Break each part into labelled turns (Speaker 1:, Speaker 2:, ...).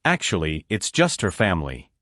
Speaker 1: Actually, it's just her family.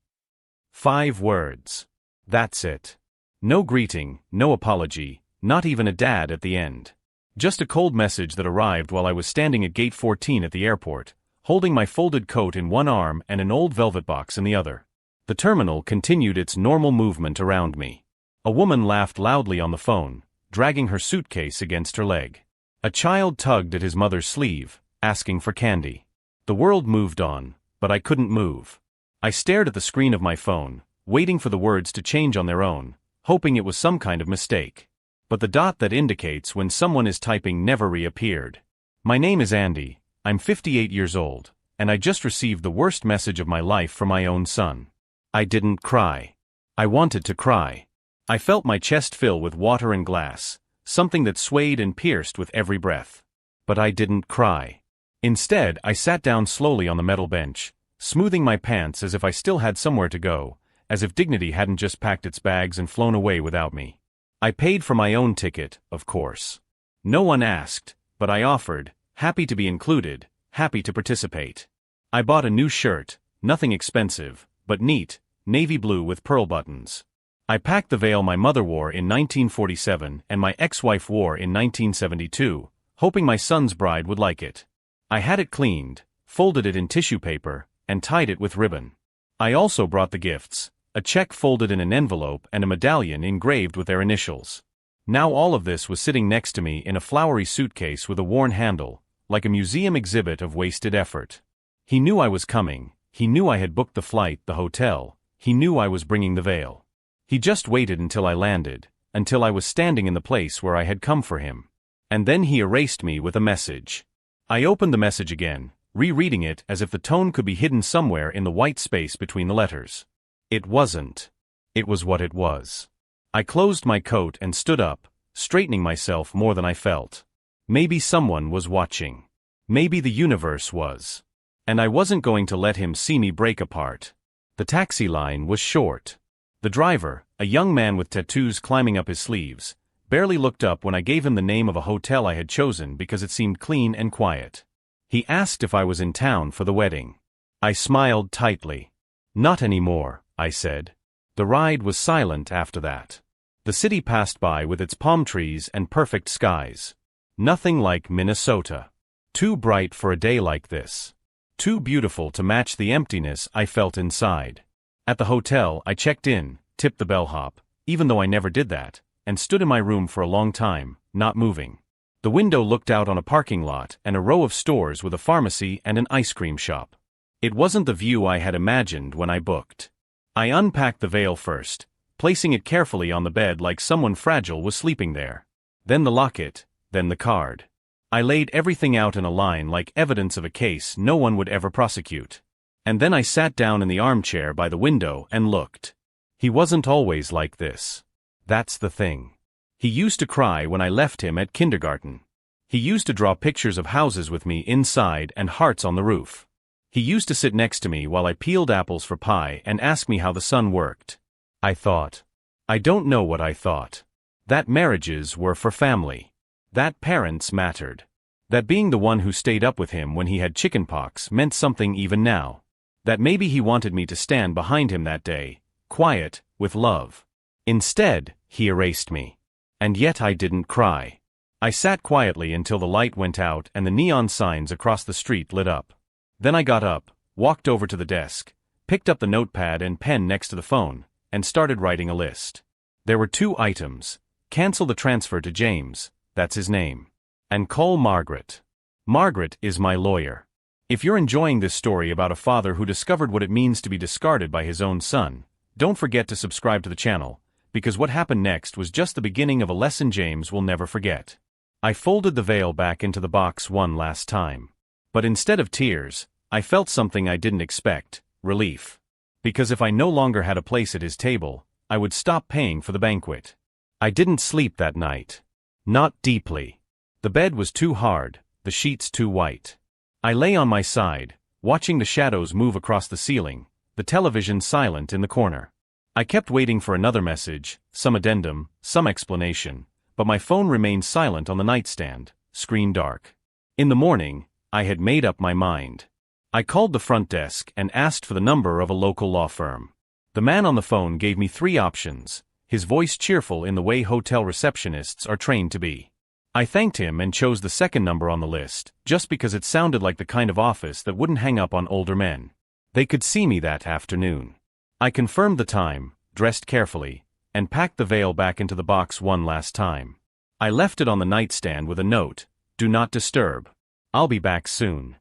Speaker 1: 5 words. That's it. No greeting, no apology, not even a dad at the end. Just a cold message that arrived while I was standing at gate 14 at the airport, holding my folded coat in one arm and an old velvet box in the other. The terminal continued its normal movement around me. A woman laughed loudly on the phone, dragging her suitcase against her leg. A child tugged at his mother's sleeve, asking for candy. The world moved on, but I couldn't move. I stared at the screen of my phone, waiting for the words to change on their own, hoping it was some kind of mistake. But the dot that indicates when someone is typing never reappeared. My name is Andy, I'm 58 years old, and I just received the worst message of my life from my own son. I didn't cry. I wanted to cry. I felt my chest fill with water and glass, something that swayed and pierced with every breath. But I didn't cry. Instead, I sat down slowly on the metal bench, smoothing my pants as if I still had somewhere to go, as if dignity hadn't just packed its bags and flown away without me. I paid for my own ticket, of course. No one asked, but I offered, happy to be included, happy to participate. I bought a new shirt, nothing expensive, but neat, navy blue with pearl buttons. I packed the veil my mother wore in 1947 and my ex-wife wore in 1972, hoping my son's bride would like it. I had it cleaned, folded it in tissue paper, and tied it with ribbon. I also brought the gifts, a check folded in an envelope and a medallion engraved with their initials. Now all of this was sitting next to me in a flowery suitcase with a worn handle, like a museum exhibit of wasted effort. He knew I was coming, he knew I had booked the flight, the hotel, he knew I was bringing the veil. He just waited until I landed, until I was standing in the place where I had come for him. And then he erased me with a message. I opened the message again, rereading it as if the tone could be hidden somewhere in the white space between the letters. It wasn't. It was what it was. I closed my coat and stood up, straightening myself more than I felt. Maybe someone was watching. Maybe the universe was. And I wasn't going to let him see me break apart. The taxi line was short. The driver, a young man with tattoos climbing up his sleeves, barely looked up when I gave him the name of a hotel I had chosen because it seemed clean and quiet. He asked if I was in town for the wedding. I smiled tightly. Not anymore, I said. The ride was silent after that. The city passed by with its palm trees and perfect skies. Nothing like Minnesota. Too bright for a day like this. Too beautiful to match the emptiness I felt inside. At the hotel, I checked in, tipped the bellhop, even though I never did that, and stood in my room for a long time, not moving. The window looked out on a parking lot and a row of stores with a pharmacy and an ice cream shop. It wasn't the view I had imagined when I booked. I unpacked the veil first, placing it carefully on the bed like someone fragile was sleeping there. Then the locket, then the card. I laid everything out in a line like evidence of a case no one would ever prosecute. And then I sat down in the armchair by the window and looked. He wasn't always like this. That's the thing. He used to cry when I left him at kindergarten. He used to draw pictures of houses with me inside and hearts on the roof. He used to sit next to me while I peeled apples for pie and ask me how the sun worked. I thought. I don't know what I thought. That marriages were for family. That parents mattered. That being the one who stayed up with him when he had chickenpox meant something even now. That maybe he wanted me to stand behind him that day, quiet, with love. Instead, he erased me. And yet I didn't cry. I sat quietly until the light went out and the neon signs across the street lit up. Then I got up, walked over to the desk, picked up the notepad and pen next to the phone, and started writing a list. There were 2 items. Cancel the transfer to James, that's his name. And call Margaret. Margaret is my lawyer. If you're enjoying this story about a father who discovered what it means to be discarded by his own son, don't forget to subscribe to the channel, because what happened next was just the beginning of a lesson James will never forget. I folded the veil back into the box one last time. But instead of tears, I felt something I didn't expect, relief. Because if I no longer had a place at his table, I would stop paying for the banquet. I didn't sleep that night. Not deeply. The bed was too hard, the sheets too white. I lay on my side, watching the shadows move across the ceiling, the television silent in the corner. I kept waiting for another message, some addendum, some explanation, but my phone remained silent on the nightstand, screen dark. In the morning, I had made up my mind. I called the front desk and asked for the number of a local law firm. The man on the phone gave me 3 options, his voice cheerful in the way hotel receptionists are trained to be. I thanked him and chose the second number on the list, just because it sounded like the kind of office that wouldn't hang up on older men. They could see me that afternoon. I confirmed the time, dressed carefully, and packed the veil back into the box one last time. I left it on the nightstand with a note, "Do not disturb. I'll be back soon."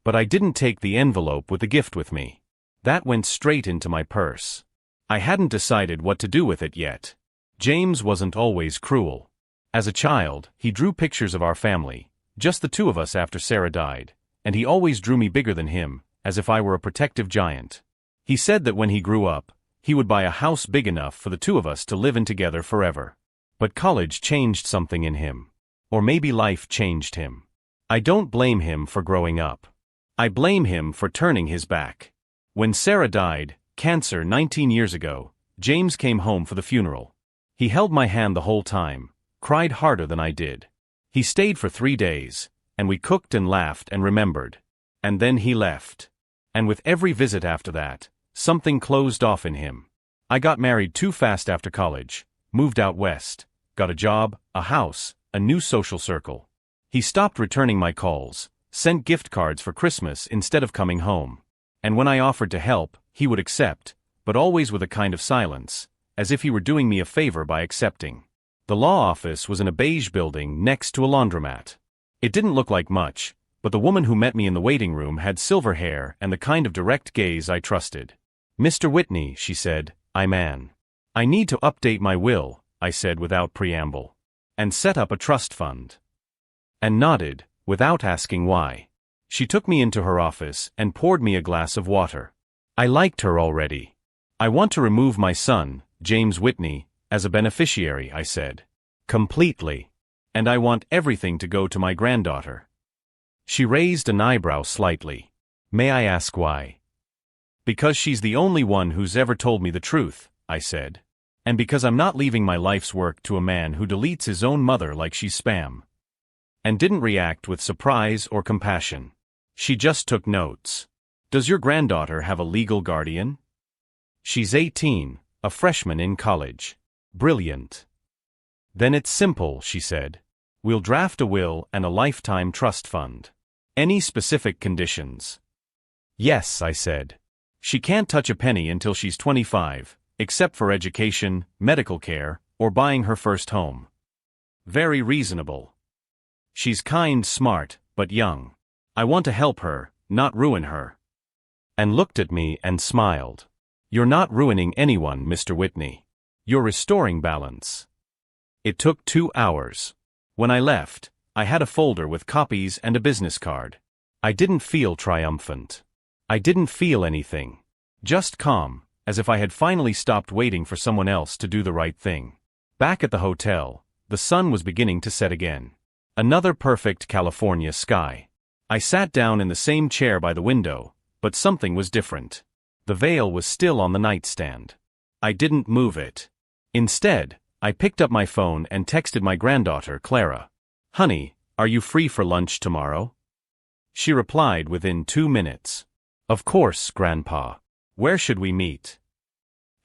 Speaker 1: But I didn't take the envelope with the gift with me. That went straight into my purse. I hadn't decided what to do with it yet. James wasn't always cruel. As a child, he drew pictures of our family, just the 2 of us after Sarah died, and he always drew me bigger than him, as if I were a protective giant. He said that when he grew up, he would buy a house big enough for the 2 of us to live in together forever. But college changed something in him. Or maybe life changed him. I don't blame him for growing up. I blame him for turning his back. When Sarah died, cancer 19 years ago, James came home for the funeral. He held my hand the whole time, cried harder than I did. He stayed for 3 days, and we cooked and laughed and remembered. And then he left. And with every visit after that, something closed off in him. I got married too fast after college, moved out west, got a job, a house, a new social circle. He stopped returning my calls, sent gift cards for Christmas instead of coming home. And when I offered to help, he would accept, but always with a kind of silence, as if he were doing me a favor by accepting. The law office was in a beige building next to a laundromat. It didn't look like much, but the woman who met me in the waiting room had silver hair and the kind of direct gaze I trusted. "Mr. Whitney," she said, "I'm Anne. I need to update my will," I said without preamble, "and set up a trust fund." And nodded, without asking why. She took me into her office and poured me a glass of water. I liked her already. "I want to remove my son, James Whitney, as a beneficiary," I said. "Completely. And I want everything to go to my granddaughter." She raised an eyebrow slightly. "May I ask why?" "Because she's the only one who's ever told me the truth," I said. "And because I'm not leaving my life's work to a man who deletes his own mother like she's spam." And didn't react with surprise or compassion. She just took notes. "Does your granddaughter have a legal guardian?" "She's 18, a freshman in college." "Brilliant. Then it's simple," she said. "We'll draft a will and a lifetime trust fund." "Any specific conditions?" "Yes," I said. "She can't touch a penny until she's 25, except for education, medical care, or buying her first home." "Very reasonable." "She's kind, smart, but young. I want to help her, not ruin her." And looked at me and smiled. "You're not ruining anyone, Mr. Whitney. You're restoring balance." It took 2 hours. When I left, I had a folder with copies and a business card. I didn't feel triumphant. I didn't feel anything. Just calm, as if I had finally stopped waiting for someone else to do the right thing. Back at the hotel, the sun was beginning to set again. Another perfect California sky. I sat down in the same chair by the window, but something was different. The veil was still on the nightstand. I didn't move it. Instead, I picked up my phone and texted my granddaughter, Clara. "Honey, are you free for lunch tomorrow?" She replied within 2 minutes. "Of course, Grandpa. Where should we meet?"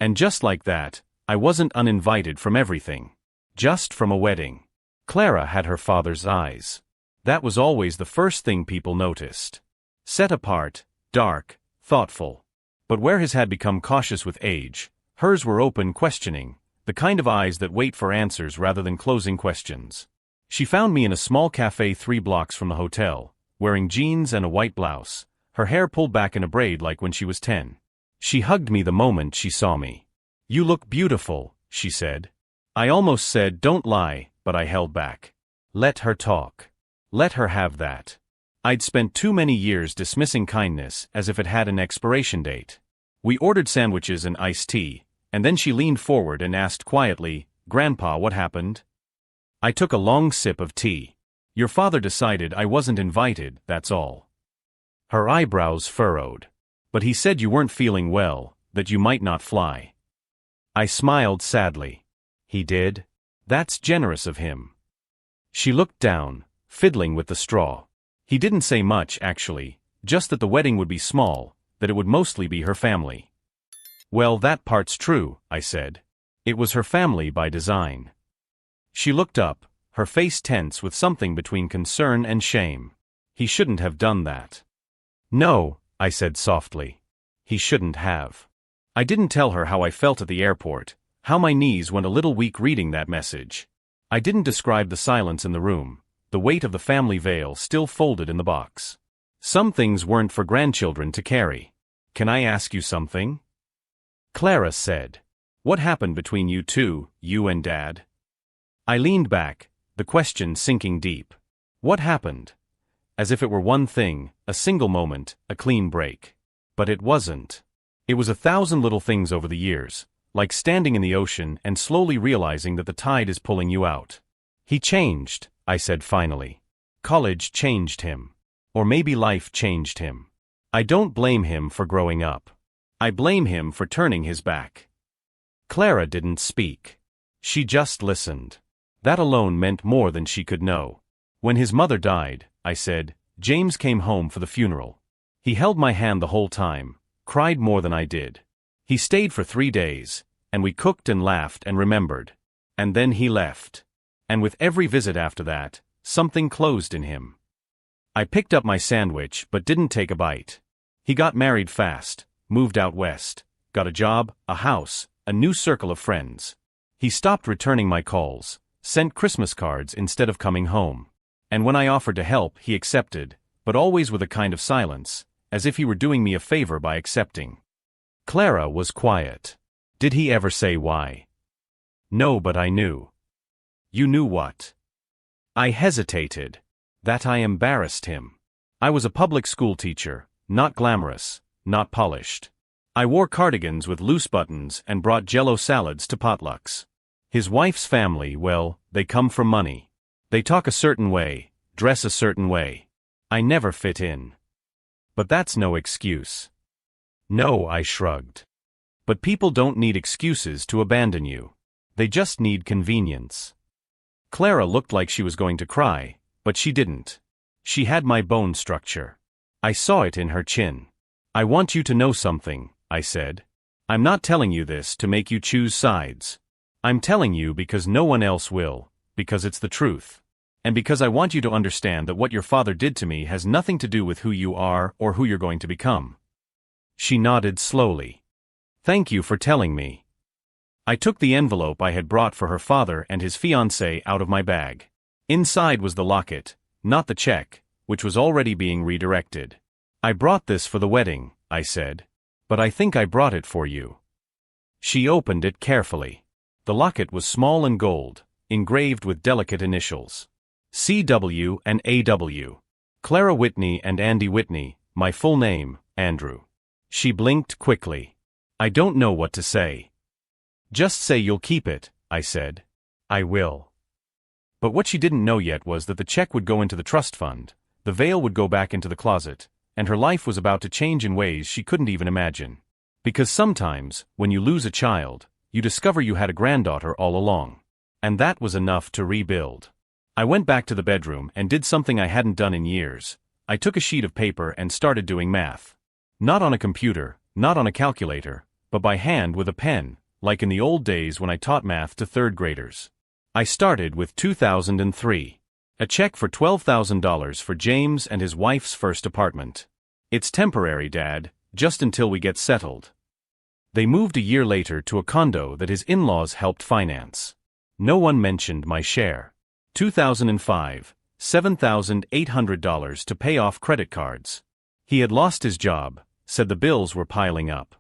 Speaker 1: And just like that, I wasn't uninvited from everything. Just from a wedding. Clara had her father's eyes. That was always the first thing people noticed. Set apart, dark, thoughtful. But where his had become cautious with age, hers were open, questioning, the kind of eyes that wait for answers rather than closing questions. She found me in a small cafe 3 blocks from the hotel, wearing jeans and a white blouse, her hair pulled back in a braid like when she was 10. She hugged me the moment she saw me. "You look beautiful," she said. I almost said, "Don't lie," but I held back. Let her talk. Let her have that. I'd spent too many years dismissing kindness as if it had an expiration date. We ordered sandwiches and iced tea, and then she leaned forward and asked quietly, "Grandpa, what happened?" I took a long sip of tea. "Your father decided I wasn't invited, that's all." Her eyebrows furrowed. "But he said you weren't feeling well, that you might not fly." I smiled sadly. "He did? That's generous of him." She looked down, fiddling with the straw. "He didn't say much, actually, just that the wedding would be small, that it would mostly be her family. Well, that part's true, I said. It was her family by design. She looked up, her face tense with something between concern and shame. He shouldn't have done that. No, I said softly. He shouldn't have. I didn't tell her how I felt at the airport, how my knees went a little weak reading that message. I didn't describe the silence in the room, the weight of the family veil still folded in the box. Some things weren't for grandchildren to carry. Can I ask you something? Clara said. What happened between you two, you and Dad? I leaned back, the question sinking deep. What happened? As if it were one thing, a single moment, a clean break. But it wasn't. It was 1,000 little things over the years, like standing in the ocean and slowly realizing that the tide is pulling you out. He changed, I said finally. College changed him. Or maybe life changed him. I don't blame him for growing up. I blame him for turning his back. Clara didn't speak. She just listened. That alone meant more than she could know. When his mother died, I said, James came home for the funeral. He held my hand the whole time, cried more than I did. He stayed for 3 days, and we cooked and laughed and remembered. And then he left. And with every visit after that, something closed in him. I picked up my sandwich but didn't take a bite. He got married fast, moved out west, got a job, a house, a new circle of friends. He stopped returning my calls, sent Christmas cards instead of coming home. And when I offered to help, he accepted, but always with a kind of silence, as if he were doing me a favor by accepting. Clara was quiet. Did he ever say why? No, but I knew. You knew what? I hesitated. That I embarrassed him. I was a public school teacher, not glamorous, not polished. I wore cardigans with loose buttons and brought Jell-O salads to potlucks. His wife's family, well, they come from money. They talk a certain way, dress a certain way. I never fit in. But that's no excuse. No, I shrugged. But people don't need excuses to abandon you. They just need convenience. Clara looked like she was going to cry, but she didn't. She had my bone structure. I saw it in her chin. I want you to know something, I said. I'm not telling you this to make you choose sides. I'm telling you because no one else will, because it's the truth. And because I want you to understand that what your father did to me has nothing to do with who you are or who you're going to become. She nodded slowly. Thank you for telling me. I took the envelope I had brought for her father and his fiancée out of my bag. Inside was the locket, not the check, which was already being redirected. I brought this for the wedding, I said. But I think I brought it for you. She opened it carefully. The locket was small and gold, engraved with delicate initials. C.W. and A.W. Clara Whitney and Andy Whitney, my full name, Andrew. She blinked quickly. I don't know what to say. Just say you'll keep it, I said. I will. But what she didn't know yet was that the check would go into the trust fund, the veil would go back into the closet, and her life was about to change in ways she couldn't even imagine. Because sometimes, when you lose a child, you discover you had a granddaughter all along. And that was enough to rebuild. I went back to the bedroom and did something I hadn't done in years. I took a sheet of paper and started doing math. Not on a computer, not on a calculator, but by hand with a pen, like in the old days when I taught math to third graders. I started with 2003. A check for $12,000 for James and his wife's first apartment. It's temporary, Dad, just until we get settled. They moved a year later to a condo that his in-laws helped finance. No one mentioned my share. 2005, $7,800 to pay off credit cards. He had lost his job, said the bills were piling up.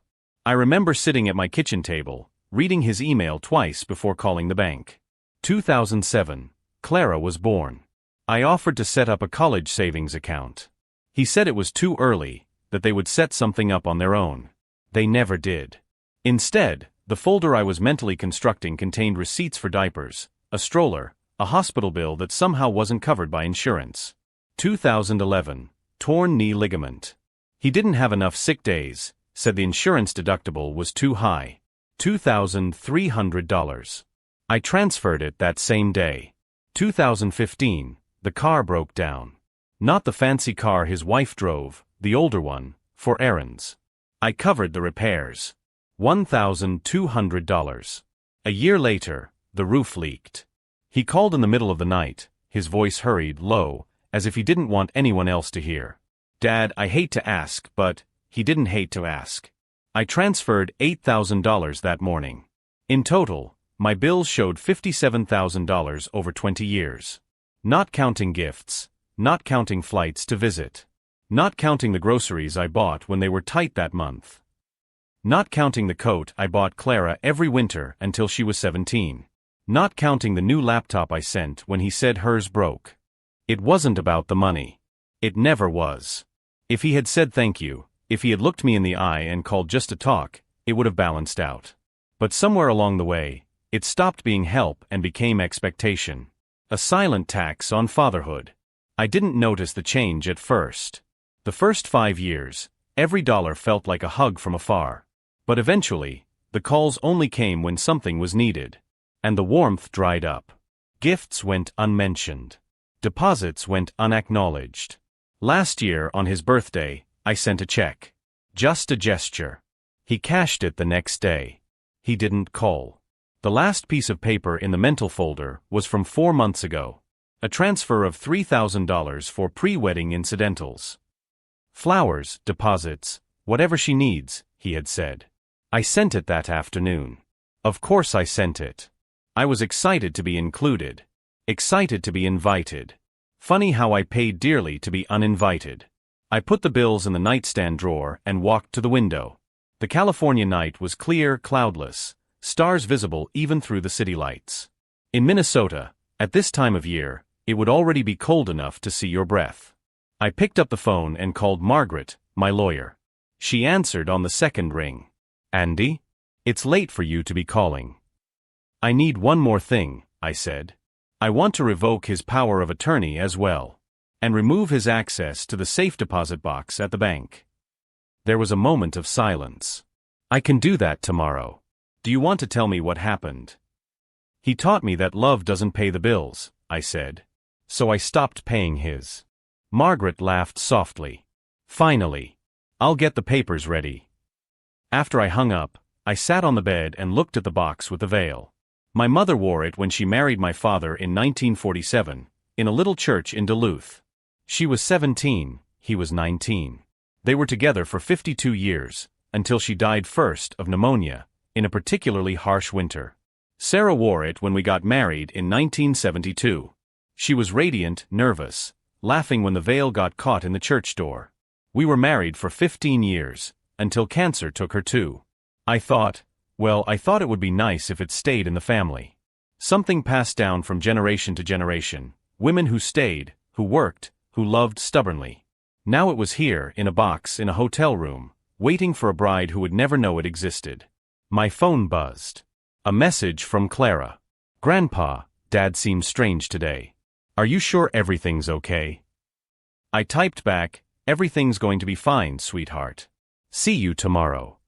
Speaker 1: I remember sitting at my kitchen table, reading his email twice before calling the bank. 2007, Clara was born. I offered to set up a college savings account. He said it was too early, that they would set something up on their own. They never did. Instead, the folder I was mentally constructing contained receipts for diapers, a stroller, a hospital bill that somehow wasn't covered by insurance. 2011, torn knee ligament. He didn't have enough sick days, said the insurance deductible was too high. $2,300. I transferred it that same day. 2015, the car broke down. Not the fancy car his wife drove, the older one, for errands. I covered the repairs. $1,200. A year later, the roof leaked. He called in the middle of the night, his voice hurried, low, as if he didn't want anyone else to hear. Dad, I hate to ask, but he didn't hate to ask. I transferred $8,000 that morning. In total, my bills showed $57,000 over 20 years. Not counting gifts, not counting flights to visit. Not counting the groceries I bought when they were tight that month. Not counting the coat I bought Clara every winter until she was 17. Not counting the new laptop I sent when he said hers broke. It wasn't about the money. It never was. If he had said thank you, if he had looked me in the eye and called just to talk, it would have balanced out. But somewhere along the way, it stopped being help and became expectation. A silent tax on fatherhood. I didn't notice the change at first. The first 5 years, every dollar felt like a hug from afar. But eventually, the calls only came when something was needed. And the warmth dried up. Gifts went unmentioned. Deposits went unacknowledged. Last year on his birthday, I sent a check. Just a gesture. He cashed it the next day. He didn't call. The last piece of paper in the mental folder was from 4 months ago. A transfer of $3,000 for pre-wedding incidentals. Flowers, deposits, whatever she needs, he had said. I sent it that afternoon. Of course I sent it. I was excited to be included. Excited to be invited. Funny how I paid dearly to be uninvited. I put the bills in the nightstand drawer and walked to the window. The California night was clear, cloudless, stars visible even through the city lights. In Minnesota, at this time of year, it would already be cold enough to see your breath. I picked up the phone and called Margaret, my lawyer. She answered on the second ring. Andy? It's late for you to be calling. I need one more thing, I said. I want to revoke his power of attorney as well. And remove his access to the safe deposit box at the bank. There was a moment of silence. I can do that tomorrow. Do you want to tell me what happened? He taught me that love doesn't pay the bills, I said. So I stopped paying his. Margaret laughed softly. Finally. I'll get the papers ready. After I hung up, I sat on the bed and looked at the box with the veil. My mother wore it when she married my father in 1947, in a little church in Duluth. She was 17, he was 19. They were together for 52 years, until she died first of pneumonia, in a particularly harsh winter. Sarah wore it when we got married in 1972. She was radiant, nervous, laughing when the veil got caught in the church door. We were married for 15 years, until cancer took her too. I thought it would be nice if it stayed in the family. Something passed down from generation to generation, women who stayed, who worked, who loved stubbornly. Now it was here, in a box in a hotel room, waiting for a bride who would never know it existed. My phone buzzed. A message from Clara. Grandpa, Dad seems strange today. Are you sure everything's okay? I typed back, everything's going to be fine, sweetheart. See you tomorrow.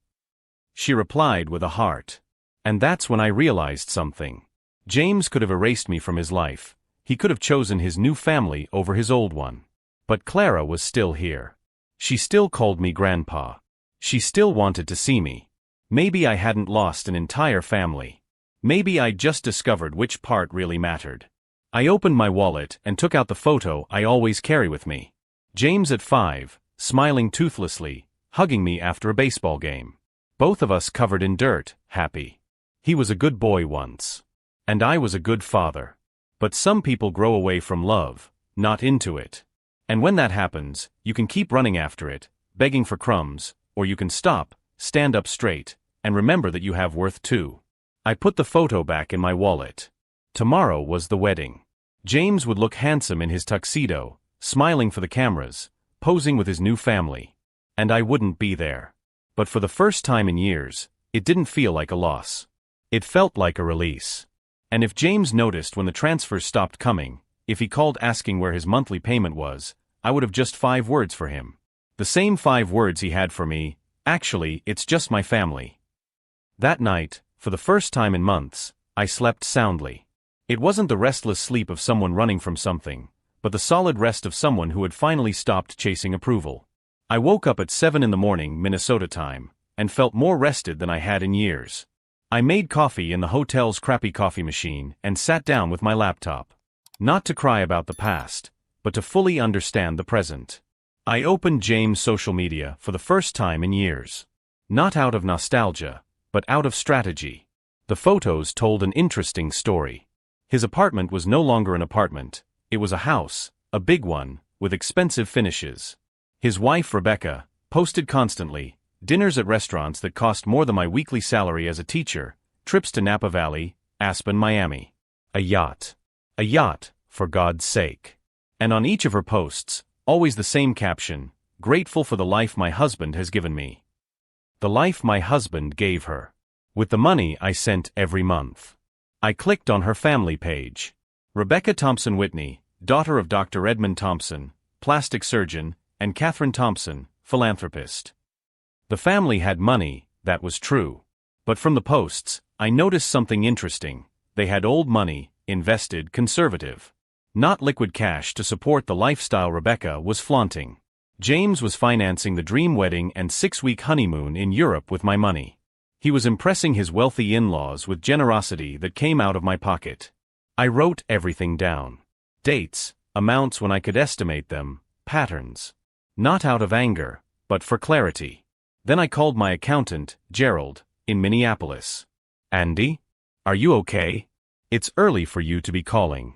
Speaker 1: She replied with a heart. And that's when I realized something. James could have erased me from his life. He could have chosen his new family over his old one. But Clara was still here. She still called me Grandpa. She still wanted to see me. Maybe I hadn't lost an entire family. Maybe I'd just discovered which part really mattered. I opened my wallet and took out the photo I always carry with me. James at 5, smiling toothlessly, hugging me after a baseball game. Both of us covered in dirt, happy. He was a good boy once. And I was a good father. But some people grow away from love, not into it. And when that happens, you can keep running after it, begging for crumbs, or you can stop, stand up straight, and remember that you have worth too. I put the photo back in my wallet. Tomorrow was the wedding. James would look handsome in his tuxedo, smiling for the cameras, posing with his new family. And I wouldn't be there. But for the first time in years, it didn't feel like a loss. It felt like a release. And if James noticed when the transfers stopped coming, if he called asking where his monthly payment was, I would have just 5 words for him. The same 5 words he had for me, actually, it's just my family. That night, for the first time in months, I slept soundly. It wasn't the restless sleep of someone running from something, but the solid rest of someone who had finally stopped chasing approval. I woke up at 7 in the morning, Minnesota time, and felt more rested than I had in years. I made coffee in the hotel's crappy coffee machine and sat down with my laptop. Not to cry about the past, but to fully understand the present. I opened James' social media for the first time in years. Not out of nostalgia, but out of strategy. The photos told an interesting story. His apartment was no longer an apartment, it was a house, a big one, with expensive finishes. His wife, Rebecca, posted constantly, dinners at restaurants that cost more than my weekly salary as a teacher, trips to Napa Valley, Aspen, Miami. A yacht. A yacht, for God's sake. And on each of her posts, always the same caption, grateful for the life my husband has given me. The life my husband gave her. With the money I sent every month. I clicked on her family page. Rebecca Thompson Whitney, daughter of Dr. Edmund Thompson, plastic surgeon, and Catherine Thompson, philanthropist. The family had money, that was true. But from the posts, I noticed something interesting. They had old money, invested, conservative. Not liquid cash to support the lifestyle Rebecca was flaunting. James was financing the dream wedding and 6-week honeymoon in Europe with my money. He was impressing his wealthy in-laws with generosity that came out of my pocket. I wrote everything down. Dates, amounts when I could estimate them, patterns. Not out of anger, but for clarity. Then I called my accountant, Gerald, in Minneapolis. Andy? Are you okay? It's early for you to be calling.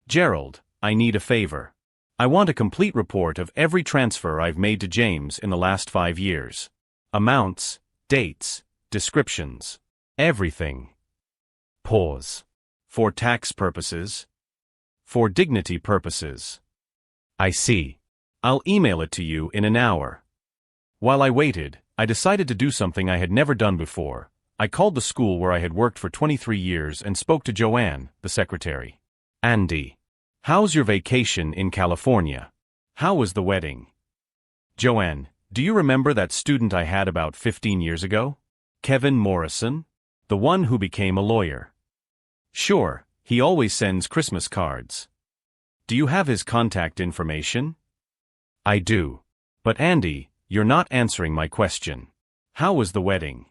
Speaker 1: Gerald, I need a favor. I want a complete report of every transfer I've made to James in the last 5 years. Amounts, dates, descriptions. Everything. Pause. For tax purposes. For dignity purposes. I see. I'll email it to you in an hour. While I waited, I decided to do something I had never done before. I called the school where I had worked for 23 years and spoke to Joanne, the secretary. Andy. How's your vacation in California? How was the wedding? Joanne, do you remember that student I had about 15 years ago? Kevin Morrison? The one who became a lawyer. Sure, he always sends Christmas cards. Do you have his contact information? I do. But Andy, you're not answering my question. How was the wedding?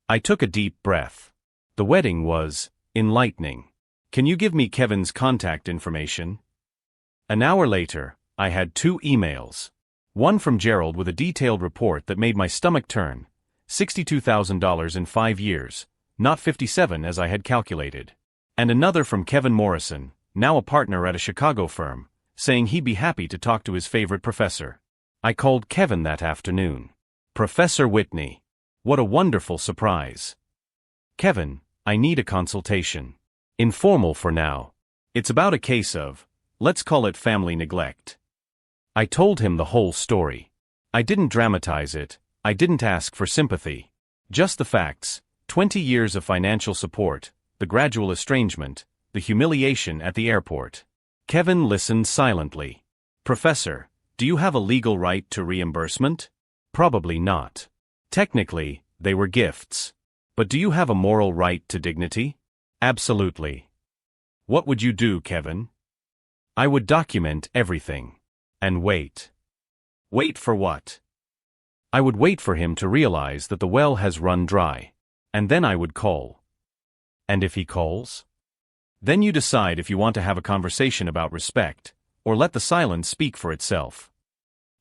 Speaker 1: I took a deep breath. The wedding was enlightening. Can you give me Kevin's contact information? An hour later, I had 2 emails. One from Gerald with a detailed report that made my stomach turn. $62,000 in 5 years, not 57 as I had calculated. And another from Kevin Morrison, now a partner at a Chicago firm, saying he'd be happy to talk to his favorite professor. I called Kevin that afternoon. Professor Whitney. What a wonderful surprise. Kevin, I need a consultation. Informal for now. It's about a case of, let's call it family neglect. I told him the whole story. I didn't dramatize it, I didn't ask for sympathy. Just the facts, 20 years of financial support, the gradual estrangement, the humiliation at the airport. Kevin listened silently. Professor, do you have a legal right to reimbursement? Probably not. Technically, they were gifts. But do you have a moral right to dignity? Absolutely. What would you do, Kevin? I would document everything. And wait. Wait for what? I would wait for him to realize that the well has run dry. And then I would call. And if he calls? Then you decide if you want to have a conversation about respect, or let the silence speak for itself.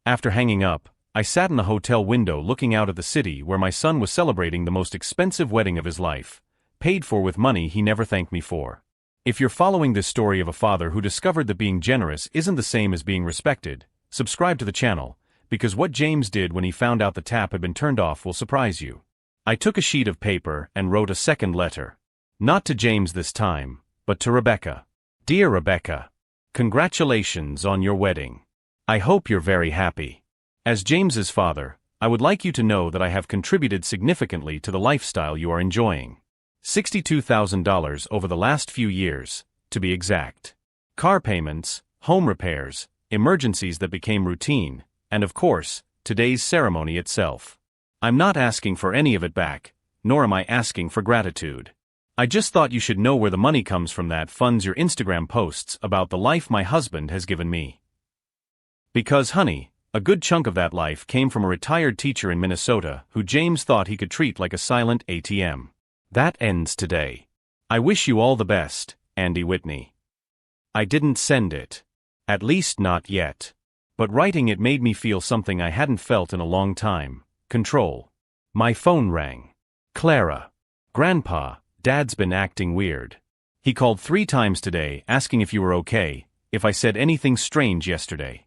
Speaker 1: After hanging up, I sat in the hotel window looking out at the city where my son was celebrating the most expensive wedding of his life, paid for with money he never thanked me for. If you're following this story of a father who discovered that being generous isn't the same as being respected, subscribe to the channel, because what James did when he found out the tap had been turned off will surprise you. I took a sheet of paper and wrote a second letter. Not to James this time, but to Rebecca. Dear Rebecca, congratulations on your wedding. I hope you're very happy. As James's father, I would like you to know that I have contributed significantly to the lifestyle you are enjoying. $62,000 over the last few years, to be exact. Car payments, home repairs, emergencies that became routine, and of course, today's ceremony itself. I'm not asking for any of it back, nor am I asking for gratitude. I just thought you should know where the money comes from that funds your Instagram posts about the life my husband has given me. Because, honey, A good chunk of that life came from a retired teacher in Minnesota who James thought he could treat like a silent ATM. That ends today. I wish you all the best, Andy Whitney. I didn't send it. At least not yet. But writing it made me feel something I hadn't felt in a long time: control. My phone rang. Clara. Grandpa, Dad's been acting weird. He called 3 times today asking if you were okay, if I said anything strange yesterday.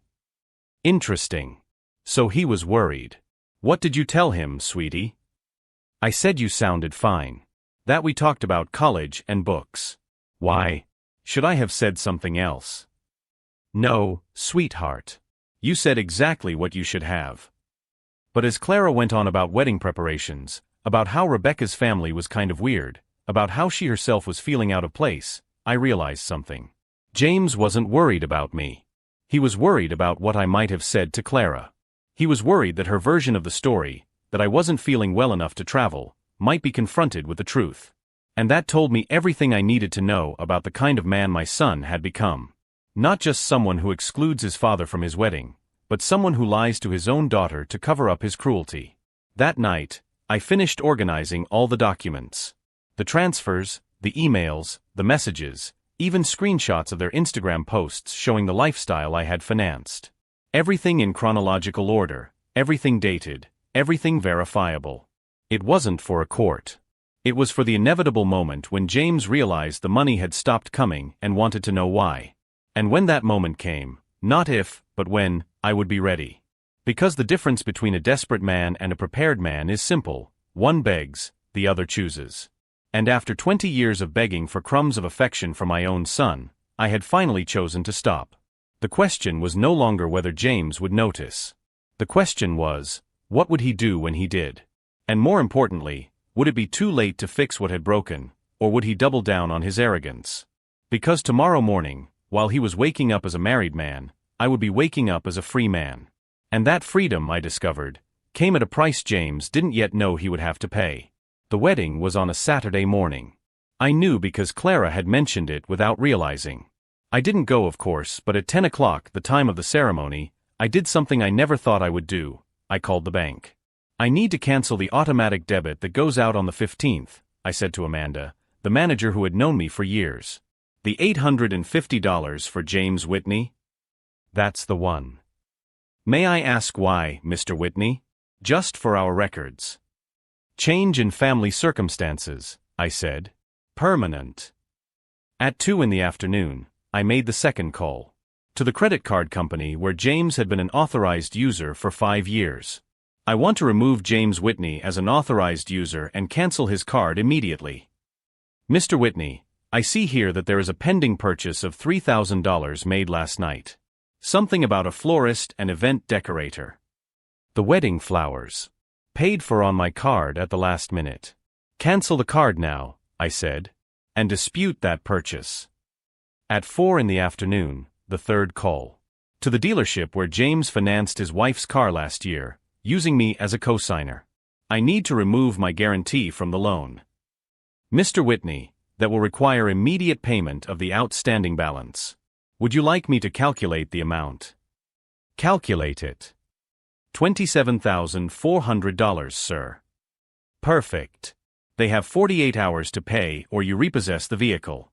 Speaker 1: Interesting. So he was worried. What did you tell him, sweetie? I said you sounded fine. That we talked about college and books. Why? Should I have said something else? No, sweetheart. You said exactly what you should have. But as Clara went on about wedding preparations, about how Rebecca's family was kind of weird, about how she herself was feeling out of place, I realized something. James wasn't worried about me. He was worried about what I might have said to Clara. He was worried that her version of the story, that I wasn't feeling well enough to travel, might be confronted with the truth. And that told me everything I needed to know about the kind of man my son had become. Not just someone who excludes his father from his wedding, but someone who lies to his own daughter to cover up his cruelty. That night, I finished organizing all the documents. The transfers, the emails, the messages, even screenshots of their Instagram posts showing the lifestyle I had financed. Everything in chronological order, everything dated, everything verifiable. It wasn't for a court. It was for the inevitable moment when James realized the money had stopped coming and wanted to know why. And when that moment came, not if, but when, I would be ready. Because the difference between a desperate man and a prepared man is simple: one begs, the other chooses. And after 20 years of begging for crumbs of affection from my own son, I had finally chosen to stop. The question was no longer whether James would notice. The question was, what would he do when he did? And more importantly, would it be too late to fix what had broken, or would he double down on his arrogance? Because tomorrow morning, while he was waking up as a married man, I would be waking up as a free man. And that freedom, I discovered, came at a price James didn't yet know he would have to pay. The wedding was on a Saturday morning. I knew because Clara had mentioned it without realizing. I didn't go, of course, but at 10 o'clock, the time of the ceremony, I did something I never thought I would do. I called the bank. I need to cancel the automatic debit that goes out on the 15th, I said to Amanda, the manager who had known me for years. The $850 for James Whitney? That's the one. May I ask why, Mr. Whitney? Just for our records. Change in family circumstances, I said. Permanent. At 2 in the afternoon, I made the second call. To the credit card company where James had been an authorized user for 5 years. I want to remove James Whitney as an authorized user and cancel his card immediately. Mr. Whitney, I see here that there is a pending purchase of $3,000 made last night. Something about a florist and event decorator. The wedding flowers. Paid for on my card at the last minute. Cancel the card now, I said, and dispute that purchase. At 4 in the afternoon, the third call. To the dealership where James financed his wife's car last year, using me as a co-signer. I need to remove my guarantee from the loan. Mr. Whitney, that will require immediate payment of the outstanding balance. Would you like me to calculate the amount? Calculate it. $27,400, sir. Perfect. They have 48 hours to pay or you repossess the vehicle.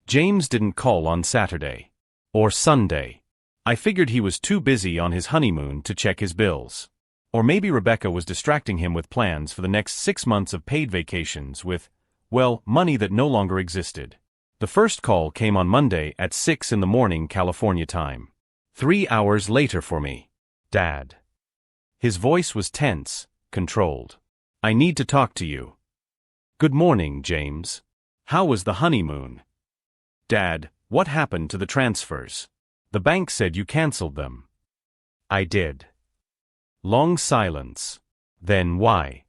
Speaker 1: James didn't call on Saturday. Or Sunday. I figured he was too busy on his honeymoon to check his bills. Or maybe Rebecca was distracting him with plans for the next 6 months of paid vacations with, well, money that no longer existed. The first call came on Monday at 6 in the morning California time. 3 hours later for me. Dad. His voice was tense, controlled. I need to talk to you. Good morning, James. How was the honeymoon? Dad, what happened to the transfers? The bank said you canceled them. I did. Long silence. Then why?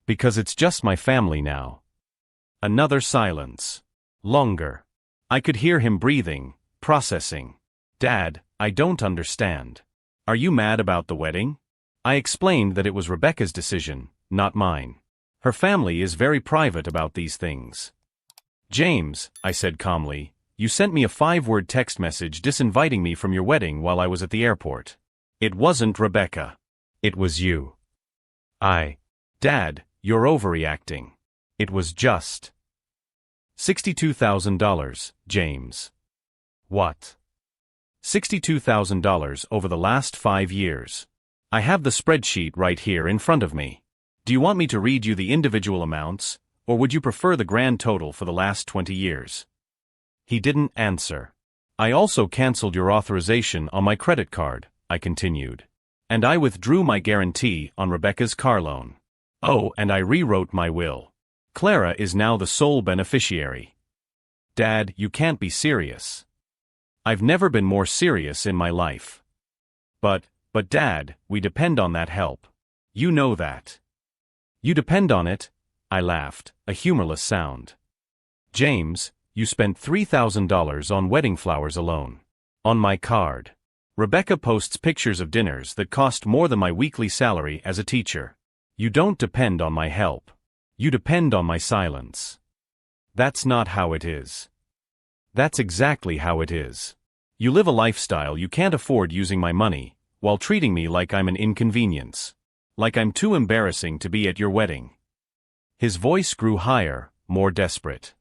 Speaker 1: Because it's just my family now. Another silence. Longer. I could hear him breathing, processing. Dad, I don't understand. Are you mad about the wedding? I explained that it was Rebecca's decision, not mine. Her family is very private about these things. James, I said calmly, you sent me a 5-word text message disinviting me from your wedding while I was at the airport. It wasn't Rebecca. It was you. Dad, you're overreacting. It was just $62,000, James. What? $62,000 over the last 5 years. I have the spreadsheet right here in front of me. Do you want me to read you the individual amounts, or would you prefer the grand total for the last 20 years? He didn't answer. I also canceled your authorization on my credit card, I continued. And I withdrew my guarantee on Rebecca's car loan. Oh, and I rewrote my will. Clara is now the sole beneficiary. Dad, you can't be serious. I've never been more serious in my life. But Dad, we depend on that help. You know that. You depend on it? I laughed, a humorless sound. James, you spent $3,000 on wedding flowers alone. On my card. Rebecca posts pictures of dinners that cost more than my weekly salary as a teacher. You don't depend on my help. You depend on my silence. That's not how it is. That's exactly how it is. You live a lifestyle you can't afford using my money, while treating me like I'm an inconvenience. Like I'm too embarrassing to be at your wedding. His voice grew higher, more desperate.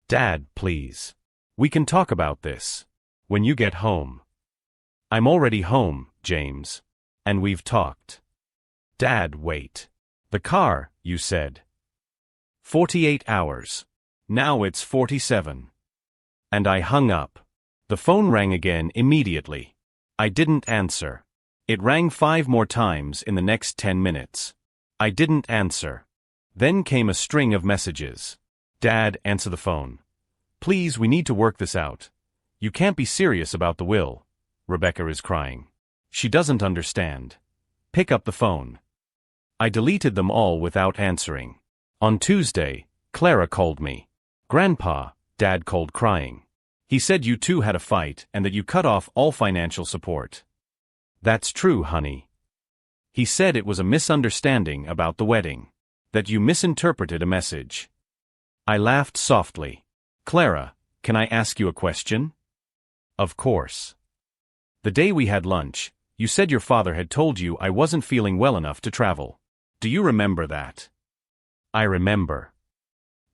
Speaker 1: Dad, please. We can talk about this. When you get home. I'm already home, James. And we've talked. Dad, wait. The car, you said. 48 hours. Now it's 47. And I hung up. The phone rang again immediately. I didn't answer. It rang 5 more times in the next 10 minutes. I didn't answer. Then came a string of messages. Dad, answer the phone. Please, we need to work this out. You can't be serious about the will. Rebecca is crying. She doesn't understand. Pick up the phone. I deleted them all without answering. On Tuesday, Clara called me. Grandpa, Dad called crying. He said you two had a fight and that you cut off all financial support. That's true, honey. He said it was a misunderstanding about the wedding. That you misinterpreted a message. I laughed softly. Clara, can I ask you a question? Of course. The day we had lunch, you said your father had told you I wasn't feeling well enough to travel. Do you remember that? I remember.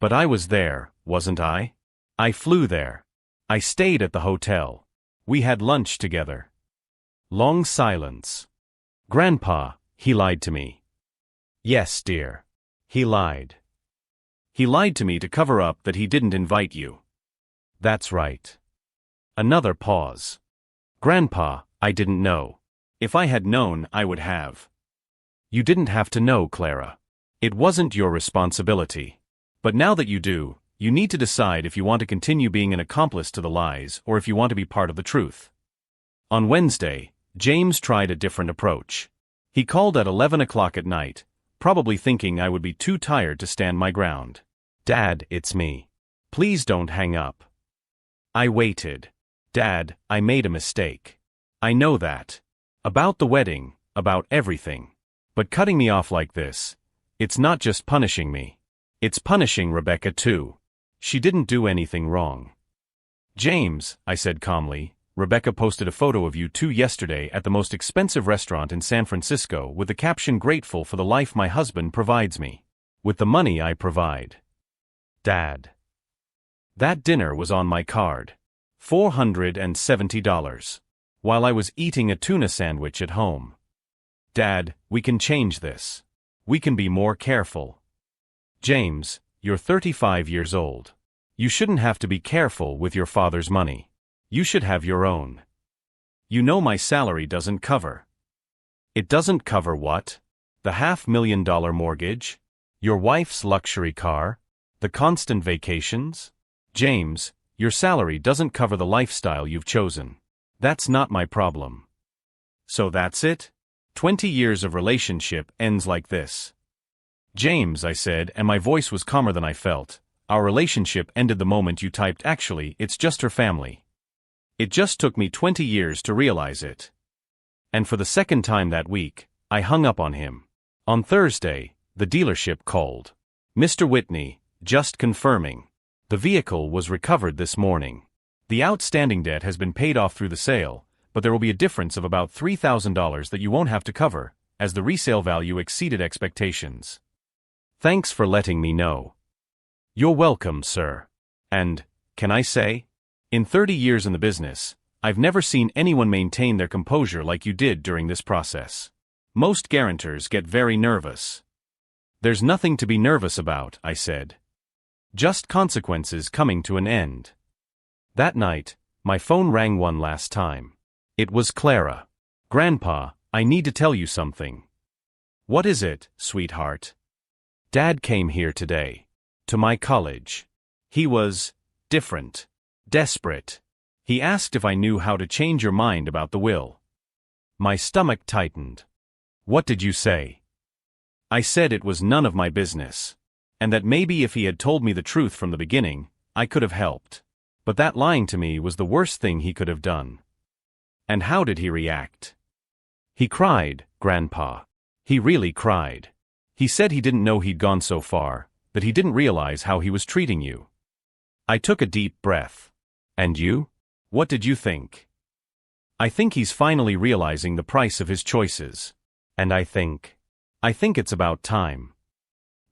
Speaker 1: But I was there, wasn't I? I flew there. I stayed at the hotel. We had lunch together. Long silence. Grandpa, he lied to me. Yes, dear. He lied. He lied to me to cover up that he didn't invite you. That's right. Another pause. Grandpa, I didn't know. If I had known, I would have. You didn't have to know, Clara. It wasn't your responsibility. But now that you do, you need to decide if you want to continue being an accomplice to the lies or if you want to be part of the truth. On Wednesday, James tried a different approach. He called at 11 o'clock at night, probably thinking I would be too tired to stand my ground. Dad, it's me. Please don't hang up. I waited. Dad, I made a mistake. I know that. About the wedding, about everything. But cutting me off like this, it's not just punishing me. It's punishing Rebecca too. She didn't do anything wrong. James, I said calmly, Rebecca posted a photo of you two yesterday at the most expensive restaurant in San Francisco with the caption grateful for the life my husband provides me. With the money I provide. Dad. That dinner was on my card. $470. While I was eating a tuna sandwich at home. Dad, we can change this. We can be more careful. James, you're 35 years old. You shouldn't have to be careful with your father's money. You should have your own. You know my salary doesn't cover. It doesn't cover what? The $500,000 mortgage? Your wife's luxury car? The constant vacations? James, your salary doesn't cover the lifestyle you've chosen. That's not my problem. So that's it? 20 years of relationship ends like this. James, I said, and my voice was calmer than I felt. Our relationship ended the moment you typed actually, it's just her family. It just took me 20 years to realize it. And for the second time that week, I hung up on him. On Thursday, the dealership called. Mr. Whitney, just confirming. The vehicle was recovered this morning. The outstanding debt has been paid off through the sale, but there will be a difference of about $3,000 that you won't have to cover, as the resale value exceeded expectations. Thanks for letting me know. You're welcome, sir. And, can I say? In 30 years in the business, I've never seen anyone maintain their composure like you did during this process. Most guarantors get very nervous. There's nothing to be nervous about, I said. Just consequences coming to an end. That night, my phone rang one last time. It was Clara. Grandpa, I need to tell you something. What is it, sweetheart? Dad came here today. To my college. He was different. Desperate. He asked if I knew how to change your mind about the will. My stomach tightened. What did you say? I said it was none of my business. And that maybe if he had told me the truth from the beginning, I could have helped. But that lying to me was the worst thing he could have done. And how did he react? He cried, Grandpa. He really cried. He said he didn't know he'd gone so far, that he didn't realize how he was treating you. I took a deep breath. And you? What did you think? I think he's finally realizing the price of his choices. And I think it's about time.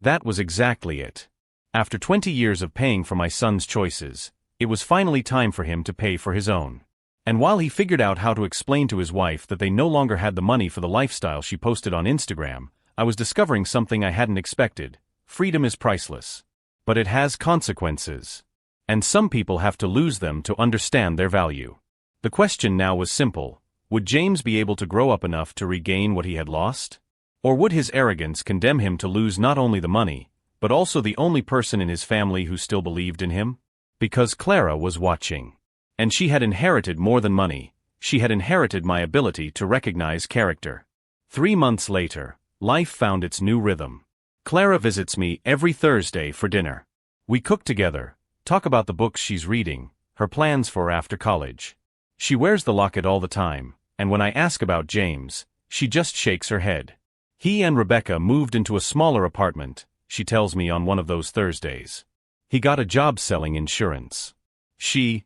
Speaker 1: That was exactly it. After 20 years of paying for my son's choices, it was finally time for him to pay for his own. And while he figured out how to explain to his wife that they no longer had the money for the lifestyle she posted on Instagram, I was discovering something I hadn't expected. Freedom is priceless. But it has consequences. And some people have to lose them to understand their value. The question now was simple. Would James be able to grow up enough to regain what he had lost? Or would his arrogance condemn him to lose not only the money, but also the only person in his family who still believed in him? Because Clara was watching. And she had inherited more than money. She had inherited my ability to recognize character. 3 months later, life found its new rhythm. Clara visits me every Thursday for dinner. We cook together, talk about the books she's reading, her plans for after college. She wears the locket all the time, and when I ask about James, she just shakes her head. He and Rebecca moved into a smaller apartment, she tells me on one of those Thursdays. He got a job selling insurance. She's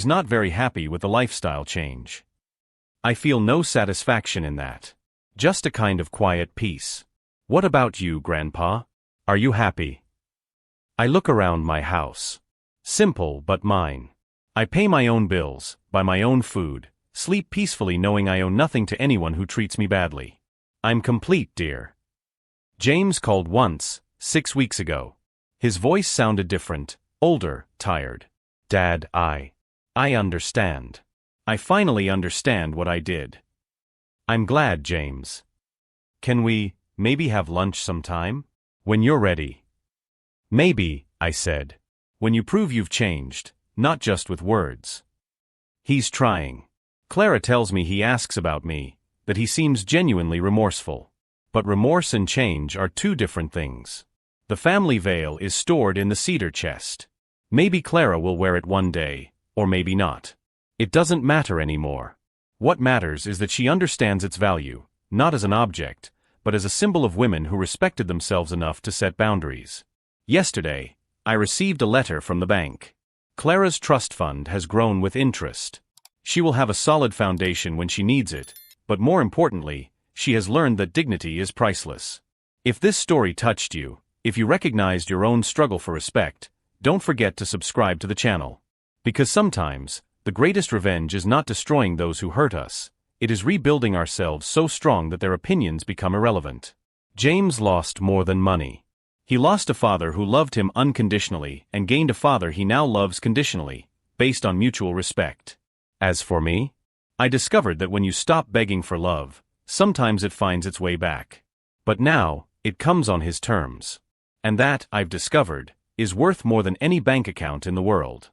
Speaker 1: not very happy with the lifestyle change. I feel no satisfaction in that. Just a kind of quiet peace. What about you, Grandpa? Are you happy? I look around my house. Simple but mine. I pay my own bills, buy my own food, sleep peacefully knowing I owe nothing to anyone who treats me badly. I'm complete, dear. James called once, 6 weeks ago. His voice sounded different, older, tired. Dad, I understand. I finally understand what I did. I'm glad, James. Can we, maybe have lunch sometime? When you're ready. Maybe, I said. When you prove you've changed, not just with words. He's trying. Clara tells me he asks about me, that he seems genuinely remorseful. But remorse and change are two different things. The family veil is stored in the cedar chest. Maybe Clara will wear it one day, or maybe not. It doesn't matter anymore. What matters is that she understands its value, not as an object, but as a symbol of women who respected themselves enough to set boundaries. Yesterday, I received a letter from the bank. Clara's trust fund has grown with interest. She will have a solid foundation when she needs it, but more importantly, she has learned that dignity is priceless. If this story touched you, if you recognized your own struggle for respect, don't forget to subscribe to the channel. Because sometimes, the greatest revenge is not destroying those who hurt us, it is rebuilding ourselves so strong that their opinions become irrelevant. James lost more than money. He lost a father who loved him unconditionally and gained a father he now loves conditionally, based on mutual respect. As for me, I discovered that when you stop begging for love, sometimes it finds its way back. But now, it comes on his terms. And that, I've discovered, is worth more than any bank account in the world.